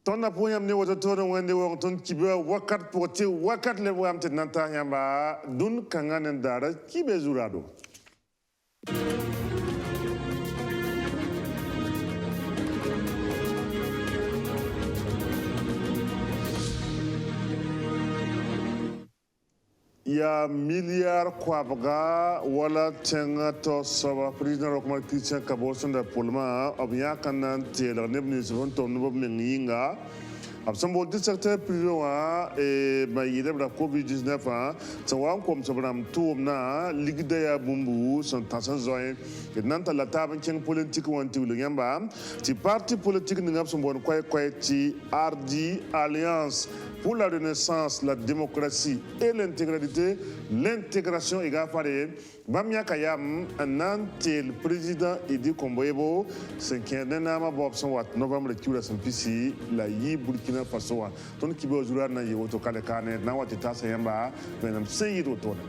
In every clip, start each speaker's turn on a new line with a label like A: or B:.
A: ton apoyam ne woto to wende won ton kibe wakat poti wakat le wam te nanta yamba dun kanganen dara kibe zurado ya milliard kwabaga wala tenga to saba president rokma Christian Kaborson da polma abya kanan tela nebni zon to no menginga absambo secteur privé wa e bayide bra covid-19 tawam kom sabram tumna ligda ya bumbu son tasan zoy nanta la taban ken politique wanti lu yamba ti parti politique ni ngam sombo koy ti RD Alliance pour la renaissance, la démocratie et l'intégralité, l'intégration et gafare. Bamia Kayam, le président Idi Komboyebo, c'est qui est un bob son wat novembre qui la simplicité, la yi Burkina Faso. Ton qui veut jouer na yoto kalekane, na watita sayamba, venam seyi rotone.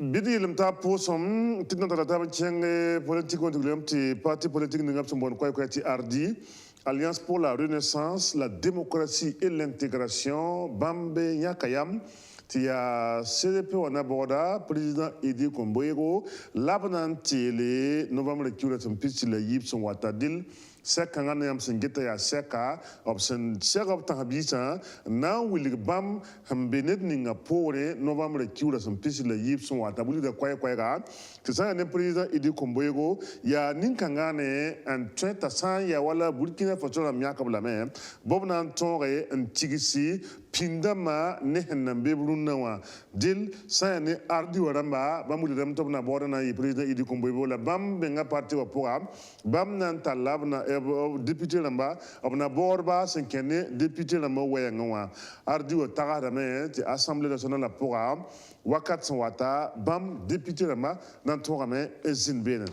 A: Bidi limta posom tidna tata chenge politique on ti parti politique ngam sombon koy ti RD Alliance pour la Renaissance, la démocratie et l'intégration Bambe Yakayam tia CDP on aborda président Idi Komboyego labnan tele novembre kiura son pitch la yip son watadil seka ngana yam singeta ya seka option seka optahabisa na wilig bam hambenet ninga pore novembre kiura son pitch la yip son watabuli da kwai ga tisa ne président Idi Komboyego ya ninkangane en trenta san ya wala Burkina Faso la miaka blame bobna tonre en tigisi pindama ne henambe brunnawa dil sayane ardi waramba bamudi dem topna borana yi président Idi Komboyego la bam benga parti wa poa bam nan talabna député lamba abna borba senkene député lamba wayangawa ardi wa tagada me ti assemblée nationale la poa wakat wata bam député lamba nan togame ezinbene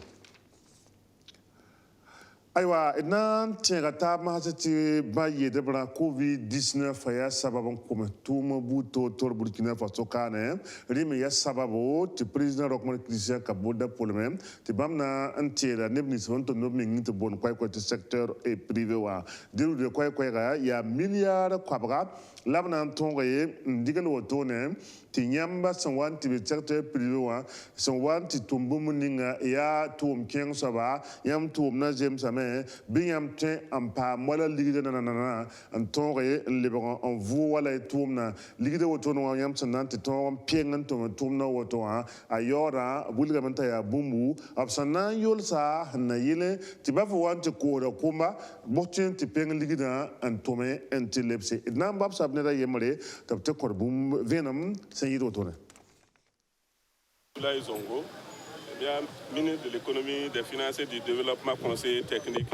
A: aywa nan tenga tama ti baye de bra covid-19 ya sababu comme tuma buto tor Burkina Faso kane rime ya sababu ti président Rochmark Christian Kaborda polem ti bamna antera nebni son to no mingi to bon kwai ti secteur et privé wa diru de kwai ga ya milliard kwabra labna tonga ndigal woto ne ti nyamba son wanti be secteur privé wa son wanti tumbu muninga ya tum ken saba yam tum na jem same binyam te ampa mola ligide na antonre lebon en vous wala tumna ligide woto no yam sanante ton piengan to tumna woto ayora bulgamanta ya bumbu absana yolsa na yele ti bafo wante ko da kuma botin ti pengan ligida antome entelepse nam bab sabne da yemre tabte korbum venam sayi woto ne
B: Zongo, bien, ministre de l'économie, des finances et du développement, conseiller technique,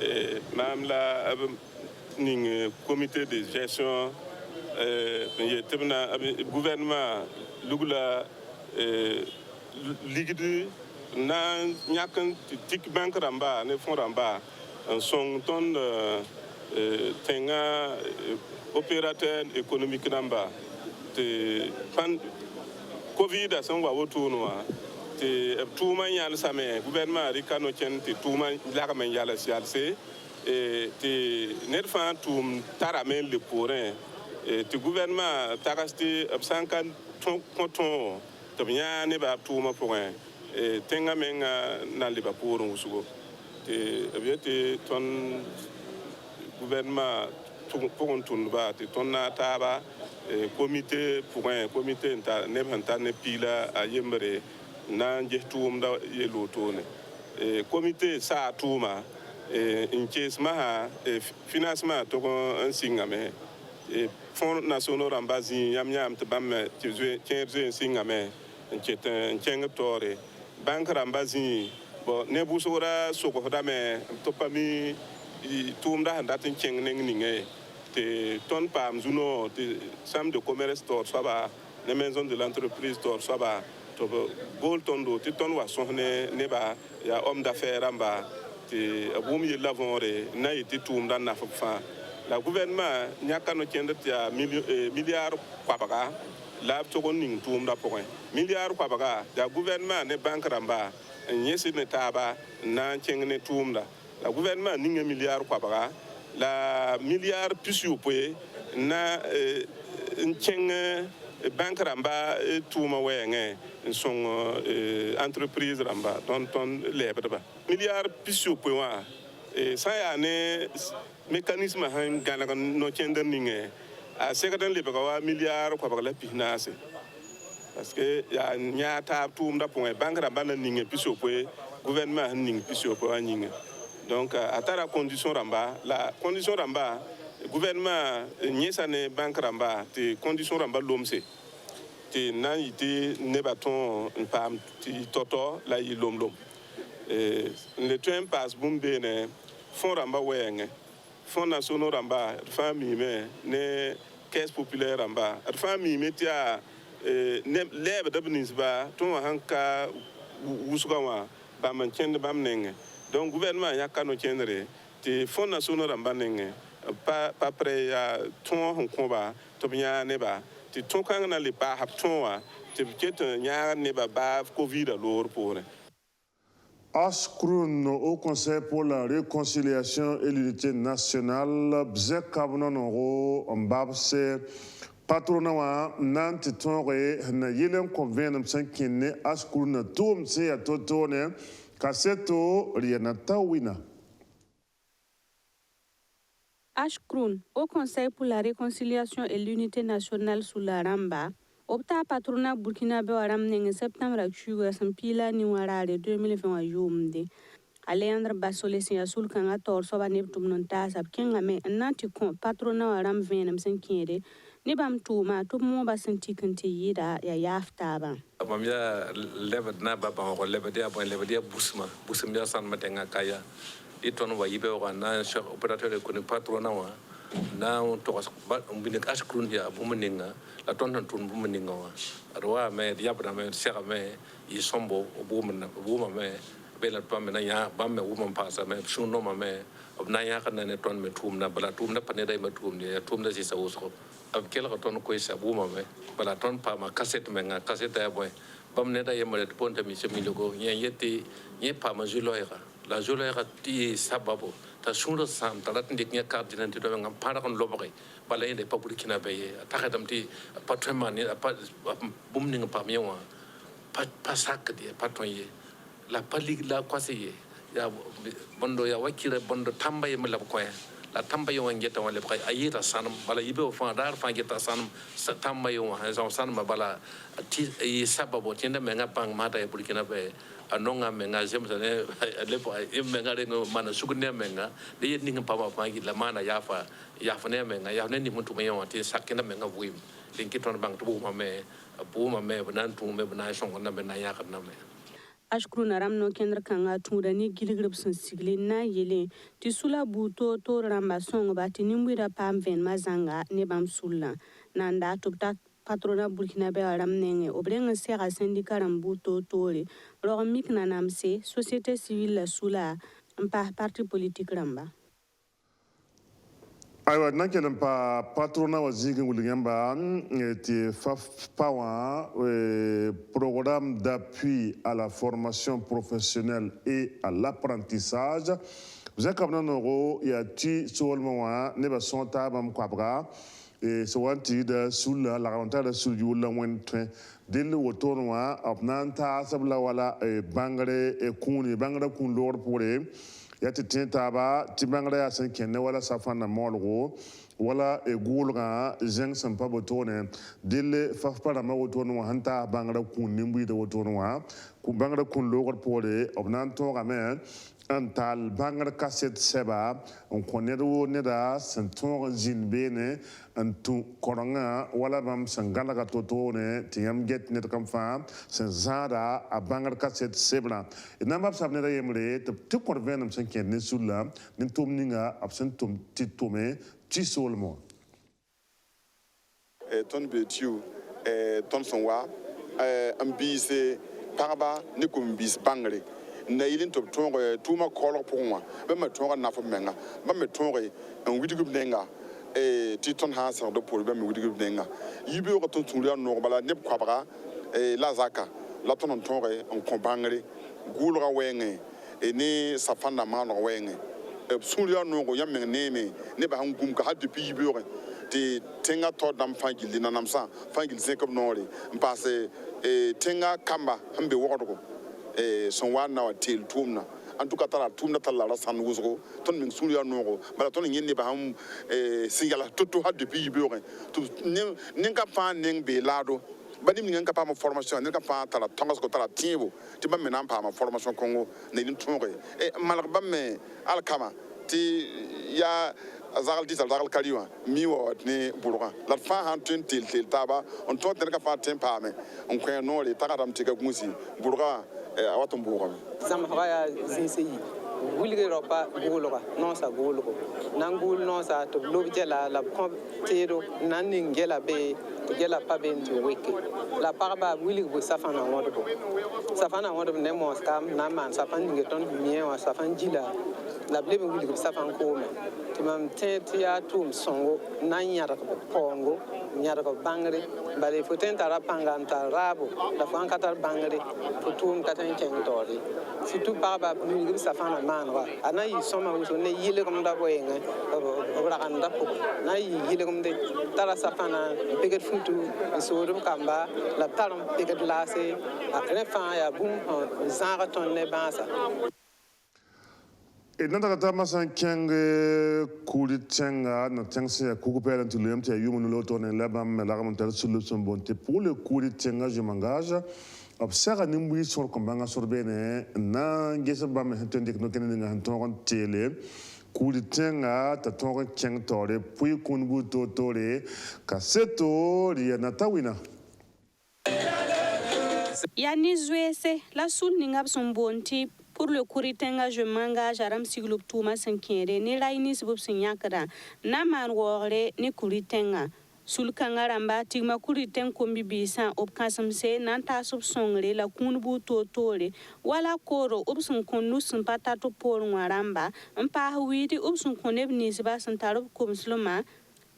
B: et même la comité de gestion, gouvernement, l'ougla, ligue nan nyakan tik bank ramba, ne fond ramba, un son ton tenga opérateur économique ramba, Covid a son wa wotu no te tuma yal same gouvernement rikano chen te tuma la men yal sialse te nerfa tum taramen le porin te gouvernement taraste absankan ton te nya ne ba tuma porin tenga men na le ba porin usugo te abiete ton gouvernement pour ton ba te ton na taba comité pour un comité ne pila a yembre nan je tum da yelo tone comité sa tuma in case ma financement to un singame fonds nationaux rambazi yam te bam te singame en cheng tore bank rambazi bo ne busora soko dame to pami tum da ndatin cheng neng ninge te ton pam zuno te sam de commerce tor saba ne maison de l'entreprise tor saba to gol tondo te ton wa sohne ne ba ya homme d'affaires amba te abum ye lavore na ite tum dan na fa la gouvernement nyaka no kende tia milliard kwabaga la togon ning tum da point milliard kwabaga da gouvernement ne banque ramba nyesi ne taba na chengne tum da la gouvernement ning milliard kwabaga la milliard pusu poe na cheng banque ramba tuma wenge son entreprise ramba ton lebeba milliard pusu poe wa ça y a un mécanisme qui est no chender ninge a secrétaire le bagawa milliard quoi bagala pinase parce que ya nya ta tum da point banque ramba na ninge piso poe gouvernement ninge piso poe ninge donc à ta la condition ramba gouvernement nyesa ne banque ramba te condition ramba lomse te na yiti ne baton pam ti toto la yi lom le train passe bumbene fond ramba wenge fond national ramba famille me ne caisse populaire ramba famille me tia ne lebe dabnisba ton hanka wusugawa ba man chende bam nenge donc gouvernement yakano chendere te fond national ramba nenge pas près ya ton honkoba to biya ne ba te ton kan na le pa hap ton wa te ket nya ne ba covid alors pour
A: Ashkroun au Conseil pour la réconciliation et l'unité nationale, Bzek Kabnonoro, Mbabse, Patronawa, Nanti Tonre, Nayelen Convenum Sankine, Ashkroun, Toumse, Totone, Kasseto, Rianata Wina.
C: Ashkroun au Conseil pour la réconciliation et l'unité nationale sous la Ramba. Opta patrona Burkina Be waram nenge septembre chuga sampila ni warare 2020 yumde. Alejandro Basole sin asul kanga tor soba neptum non tasab kenga me nanti kon patrona waram venem senkere ni bam tuma to mo ba senti kante yida ya yaftaba.
D: Mamia levet na ba ba ko levedia busma ya san matenga kaya iton wa yibe wa na operateur ko ni patrona wa na to binik Ashkroun ya bumeninga la ton tun bumeninga wa arwa me diabra me sera me isombo buma me bela to me na ya bamme woman pasa me shuno me obna ya kana ne ton me tum na bala tum na pane dai me tum ne tum da si sa usko ab kela ton ko isa buma me bala ton pa ma cassette me nga cassette ya boy bam ne da yemale ponta mi se mi logo yeti ye pa ma juloira la juloira ti sababu ta shunro sam ta latin dik nya carte d'identité do ngam para kon lobore bala inde pa Burkina Be ta kadam ti patrimoine pa bum ninga pa miwa pa sak di patron ye la pali la kwasi ya bondo ya wakira bondo tamba ye mala ko la tamba yo ngeta wala ba ayita sanam bala yibe fa dar fa ngeta sanam sa tamba yo ha sanam bala ti sababu tinda menga pang mata e Burkina Be anonga menga jemsa ne lepo menga re no mana sugne menga de ninga pa pa la mana yafa ne menga ya ne ni muntu me yo ti sakena menga wim linkiton bang tu ma me banan tu me banan song na be na ya kana me
C: Ashkroun aram no kendra kanga tundani giligrib sun sigli na yele ti sula buto to ramba song ba ti nimwira pam ven mazanga ne bam sulla nanda tupta patrona Burkina Be aram nenge obrenga sera syndicat rambuto tore rogmik nanamse société civile sula mpa parti politique ramba
A: Aywa nakelam pa patrona wa zigin wulingamba ti pawa programme d'appui à la formation professionnelle et à l'apprentissage. Vous avez comme noro ya ti solmo ne ba sonta bam kwabra et so wanti da sul la ravanta da sul yula wentwe dil wotonwa apnanta sabla wala bangare e kuni bangare kun lor pore yati tintaba tibangara ya san kenne wala safana molgo wala e gulga jeng sampa botone dille fafpara ma wotono hanta bangara kun nimbi de wotono ku bangara kun logor pore obnan to game antal bangara kaset seba on konedo neda santon jinbene antu koronga wala bam sangala ka totone tiam get net kam fa san zada a bangara kaset sebla inamba sabne da yemre te korvenam san kenne sulla nintum ninga absentum titome ti solmo
E: ton betiu ton sonwa ambise parba ne kumbis bangre na yilin to tuma kolor pour moi ba ma tonga na fo menga ba me tonga en widigum nenga ti ton ha sa do por ba mi wudi benga yibe ko ton tulia no bala ne kwabra la zaka la ton tonre on kombangre gulra wenge ni safana man wenge sulia no go yameng ne ba hangum ka ha depuis yibe ti tenga to dam fangil dina namsa fangil zekob nori mpasse tenga kamba hambe wodo son wana wa til tumna en tout cas tala tumna tala la san wuzo ton min sulia no bala ton nyenne ba ham singala toto ha depuis yibe to nen ka fa nen be lado badim nen ka pa ma formation nen ka fa tala tongas ko tala tibo ti ba men pa ma formation kongo ne nim tumore malak ba me alkama ti ya zagal di zagal kaliwa mi wo ne burga la fa han tin til taba on to den ka fa tin pa me on ko no le tagaram ti ka gusi burga awatum burga
F: sam haya zinsi wulge ropa guluga non sa gulugo nangul non sa to lobje la comptero naning gela be gela pa ben to weke la parba wulge bu safana wodo ne mo scam na man safan ngeton mien wa safan jila la blebe wulge safan ko me timam tetia tum songo nanyara ko pongo nyara ko bangre bale foten tara panganta rabo la fankatar bangre fotum katan kentori surtout parba wulge safana manwa ana yi soma wuso ne yile kom da boyenga obra anda ko na yi yile kom de tara safana peget futu so dum kamba la taram peget lase a fa ya bum zara ton ne bansa
A: e nanda ta masan kenge kuli tsenga na tsense ya kukupela ntulem tia yumu nulo tone laba me la remonter solution bonte pour le kuli tsenga je m'engage observe nimbu sur kombanga sur bene na ngesa ba me tende no kene nga ntongon tele kuli tsenga ta tongon keng tore puis kunbu to tore kaseto ria natawina
C: yani zwese la sul ningab son bonti pour le Kuritenga je m'engage aram siglup tuma sankere ni laini sibub sinyakara na man wore ni Kuritenga sul kangaramba tigma Kuriten kombi bisa op kasamse nan tasub songre la kunbu totore wala koro obsun konu sun patato por ngwaramba mpa huiti obsun koneb ni siba santarub komsluma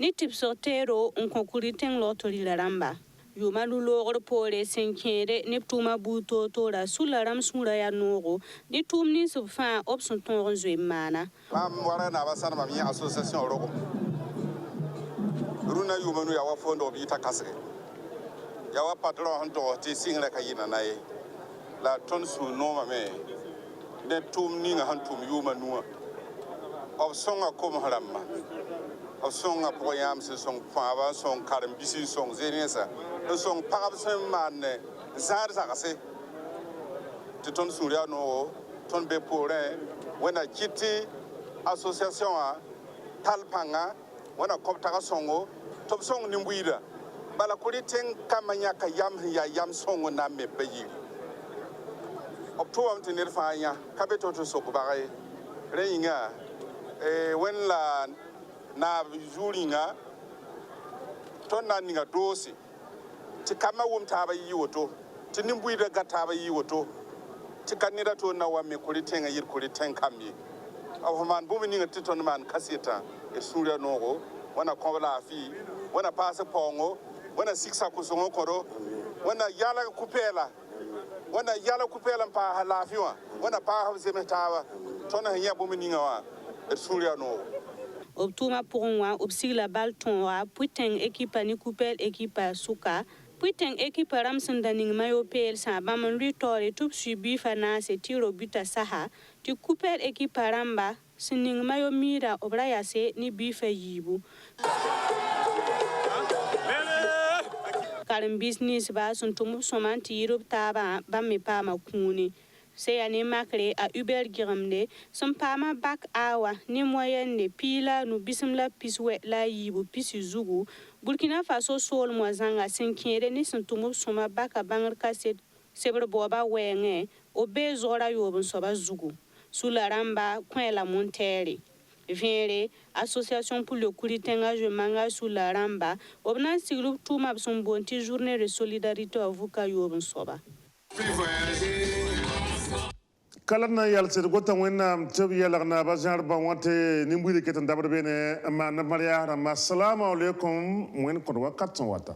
C: ni tipsotero on Kuriten lotori la ramba Yuma lulogor pole senkere neptuma buto tora sularam sura ya nogo ni tumni subfa opson ton mana
E: am wara na basana ma mi association rogo runa yuma nu ya wa fondo bi ta kasre ya wa patron hanto ti singre kayina nae la ton su no ma me ne tumni nga hantum yuma nuwa opson akom haramma opson apoyam se son fava son karam bisi son zenesa son pagabsen man zar zakase ti ton suria no ton be pore wena kiti association a talpanga wena kopta songo top song nimbuida bala kuliten kamanya ka yam songo na me bayi opto am tenir fanya kabeto to sokubare reinga wen la na juringa ton na ninga dosi ti kama wum taba yi woto ti nimbuyi da gataba yi woto ti kanira to na wa me kulitenga yir kuliten kamyi aw man bumi ninga ti ton man kaseta e sura nogo wana kola fi wana pase pongo wana siksa kusongo koro wana yala kupela pa halafiwa wana pa hamse tawa ton hanya bumi ninga wa e sura nogo
C: obtuma pourwa obsila balton wa puiten ekipa ni kupel ekipa suka Puiten équipe Ramson Daning Mayo PL Bamon Ritori Tup Subi Fana se tiro buta saha tu couper équipe Ramba Sining Mayo Mira Obrayase ni bife yibu Karim business ba sun tumu somanti Europe taba bamme pa makuni se ane makre a Uber giramde son pama bak awa ni moyen ne pila nu bisimla piswe la yibu pisi zugu Burkina Faso sol mwazanga senkere ni suntumu soma baka bangar kaset sebre boba wenge obe zora yobun soba zugu sula ramba kwela montere Viere association pour le Kuritenga je manga sula ramba obna siglu tuma son bonti journée de solidarité avuka yobun soba
A: kalana yal se gota wena tabi yala na bazar ba wate nimburi ketan dabar bene ma na maria assalamu alaikum wen kon wa 400 wata